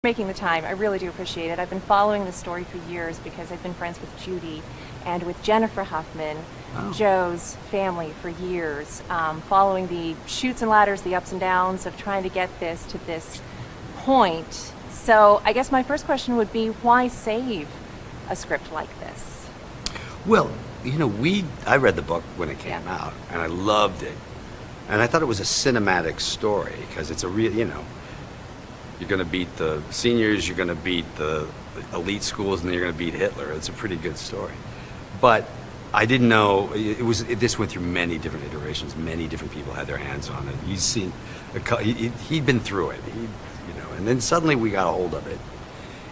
Making the time. I really do appreciate it. I've been following the story for years because I've been friends with Judy and with Jennifer Huffman, Joe's family for years, following the chutes and ladders, the ups and downs of trying to get this to this point. So I guess my first question would be, why save a script like this? Well, you know, I read the book when it came out, and I loved it. And I thought it was a cinematic story because it's a real, you know, you're going to beat the seniors, you're going to beat the elite schools, and then you're going to beat Hitler. It's a pretty good story. But I didn't know, this went through many different iterations. Many different people had their hands on it. He'd been through it, and then suddenly we got a hold of it.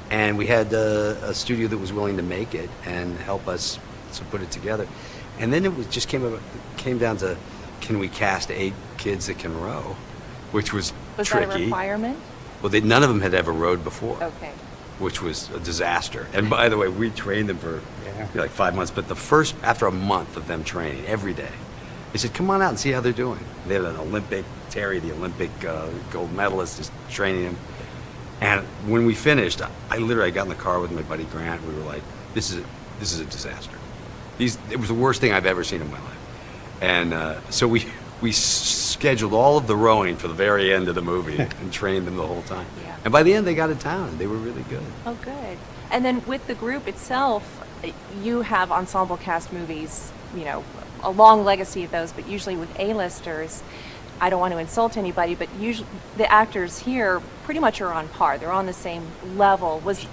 And we had a studio that was willing to make it and help us to put it together. And then it just came down to, can we cast 8 kids that can row, which was tricky. Was that a requirement? Well, none of them had ever rowed before. Okay. Which was a disaster. And by the way, we trained them for like 5 months. But after a month of them training every day, they said, "Come on out and see how they're doing." They had an Olympic, Terry, the Olympic gold medalist, is training them. And when we finished, I got in the car with my buddy Grant. We were like, "This is a disaster. It was the worst thing I've ever seen in my life." And so we scheduled all of the rowing for the very end of the movie and trained them the whole time. Yeah. And by the end, they got it down, and they were really good. Oh, good. And then with the group itself, you have ensemble cast movies, a long legacy of those, but usually with A-listers. I don't want to insult anybody, but usually the actors here pretty much are on par. They're on the same level. She's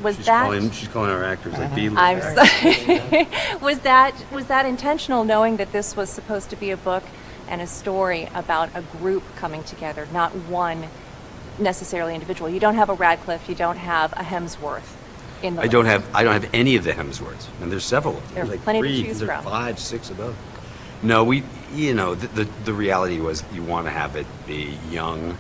calling our actors like B-list. I'm sorry. Was that intentional, knowing that this was supposed to be a book and a story about a group coming together, not one necessarily individual? You don't have a Radcliffe, you don't have a Hemsworth in the I don't have any of the Hemsworths, and there's several of them. There's like plenty to 3, choose there's from. 5, 6 of those. No, the reality was you want to have it be young,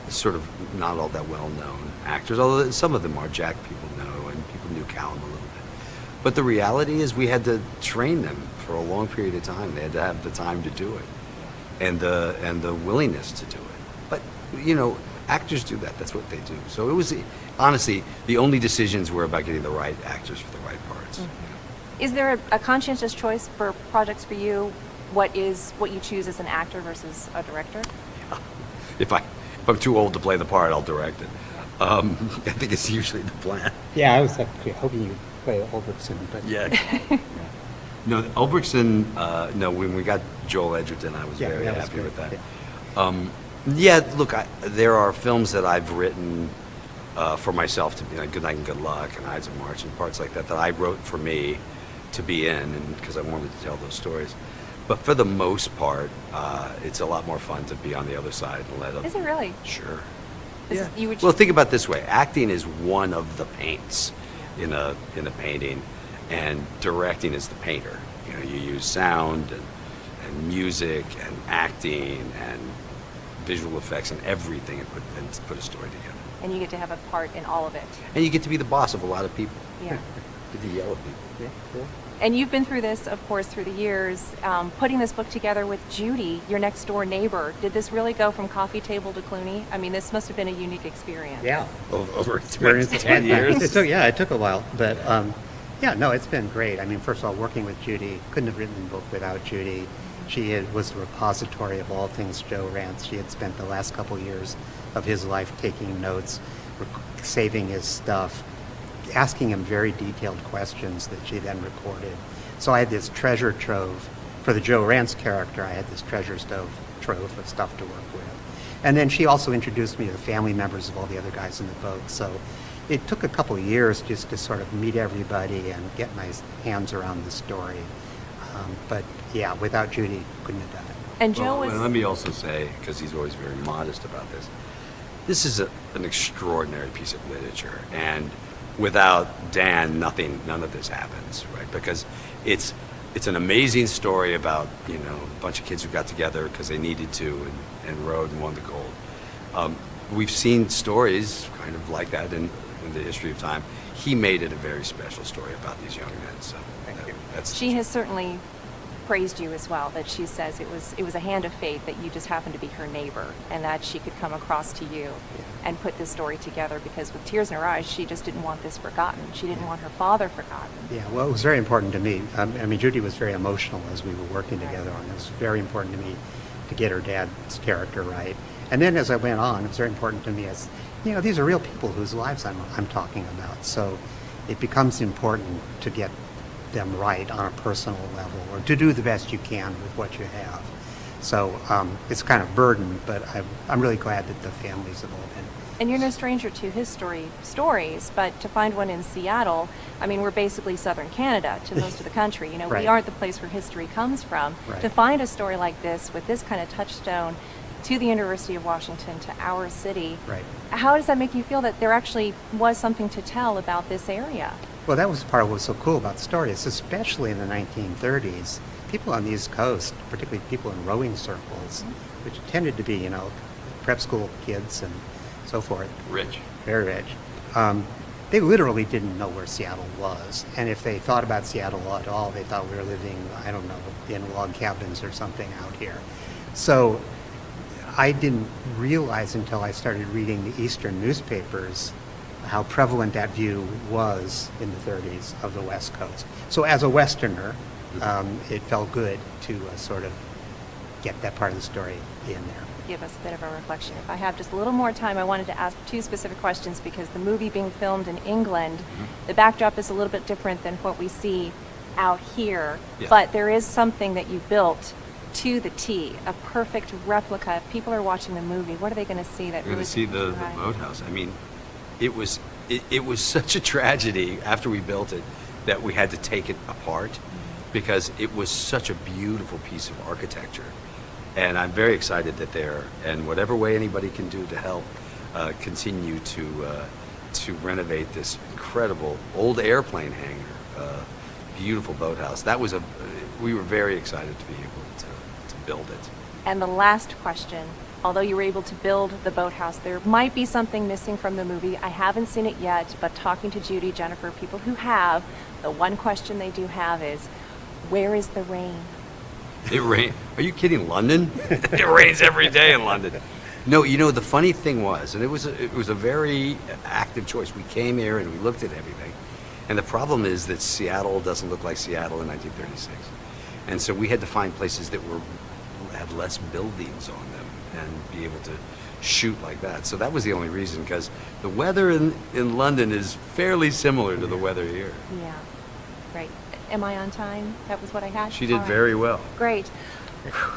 sort of not all that well-known actors, although some of them are. Jack people know, and people knew Callum a little bit. But the reality is we had to train them for a long period of time. They had to have the time to do it, and the willingness to do it. But actors do that. That's what they do. So it was, honestly, the only decisions were about getting the right actors for the right parts. Mm-hmm. Is there a conscientious choice for projects for you? What you choose as an actor versus a director? Yeah. If I'm too old to play the part, I'll direct it. I think it's usually the plan. Yeah, I was actually hoping you'd play Ulbrichtson, but yeah. No, Ulbrichtson. No, when we got Joel Edgerton, I was very happy with that. Yeah, look, there are films that I've written for myself to be like Good Night and Good Luck and Ides of March and parts like that I wrote for me to be in, and because I wanted to tell those stories. But for the most part, it's a lot more fun to be on the other side and let them. Is it really? Sure. Well, think about it this way: acting is one of the paints in a painting, and directing is the painter. You use sound and music and acting and visual effects and everything, and put a story together. And you get to have a part in all of it. And you get to be the boss of a lot of people. Yeah. Get to yell at people. Yeah. And you've been through this, of course, through the years. Putting this book together with Judy, your next door neighbor, did this really go from coffee table to Clooney? I mean, this must have been a unique experience. Yeah. Over 10 years. It took a while, but it's been great. I mean, first of all, working with Judy, couldn't have written the book without Judy. She was the repository of all things Joe Rance. She had spent the last couple years of his life taking notes, saving his stuff, asking him very detailed questions that she then recorded. So I had this treasure trove. For the Joe Rance character, I had this treasure trove of stuff to work with. And then she also introduced me to the family members of all the other guys in the boat. So it took a couple of years just to sort of meet everybody and get my hands around the story. But yeah, without Judy, couldn't have done it. And Joe was... And let me also say, because he's always very modest about this is an extraordinary piece of literature, and without Dan, none of this happens, right? Because it's an amazing story about a bunch of kids who got together because they needed to and rowed and won the gold. We've seen stories kind of like that in the history of time. He made it a very special story about these young men. So Thank you. She has certainly praised you as well, that she says it was a hand of fate that you just happened to be her neighbor and that she could come across to you and put this story together, because with tears in her eyes, she just didn't want this forgotten. She didn't want her father forgotten. Yeah, well, it was very important to me. I mean, Judy was very emotional as we were working together on it. It was very important to me to get her dad's character right. And then as I went on, it was very important to me as, these are real people whose lives I'm talking about. So it becomes important to get them right on a personal level, or to do the best you can with what you have. So it's kind of burdened, but I'm really glad that the families have all been. And you're no stranger to his stories, but to find one in Seattle, I mean, we're basically southern Canada to most of the country. Right. We aren't the place where history comes from. Right. To find a story like this with this kind of touchstone to the University of Washington, to our city, Right. How does that make you feel that there actually was something to tell about this area? Well, that was part of what was so cool about the story, is especially in the 1930s, people on the East Coast, particularly people in rowing circles, which tended to be, prep school kids and so forth. Rich. Very rich. They literally didn't know where Seattle was. And if they thought about Seattle at all, they thought we were living, I don't know, in log cabins or something out here. So I didn't realize until I started reading the Eastern newspapers how prevalent that view was in the 30s of the West Coast. So as a Westerner, it felt good to sort of get that part of the story in there. Give us a bit of a reflection. If I have just a little more time, I wanted to ask two specific questions, because the movie being filmed in England, the backdrop is a little bit different than what we see out here, but there is something that you built to the T, a perfect replica. If people are watching the movie, what are they going to see that You're really going to see the boathouse. I mean, it was such a tragedy after we built it that we had to take it apart, because it was such a beautiful piece of architecture. And I'm very excited that and whatever way anybody can do to help continue to renovate this incredible old airplane hangar, beautiful boathouse. We were very excited to be able to build it. And the last question, although you were able to build the boathouse, there might be something missing from the movie. I haven't seen it yet, but talking to Judy, Jennifer, people who have, the one question they do have is, where is the rain? It rained. Are you kidding? London? It rains every day in London. No, the funny thing was, and it was a very active choice. We came here and we looked at everything, and the problem is that Seattle doesn't look like Seattle in 1936, and so we had to find places that had less buildings on them and be able to shoot like that. So that was the only reason, because the weather in London is fairly similar to the weather here. Yeah, right. Am I on time? That was what I had? She did All right. very well. Great.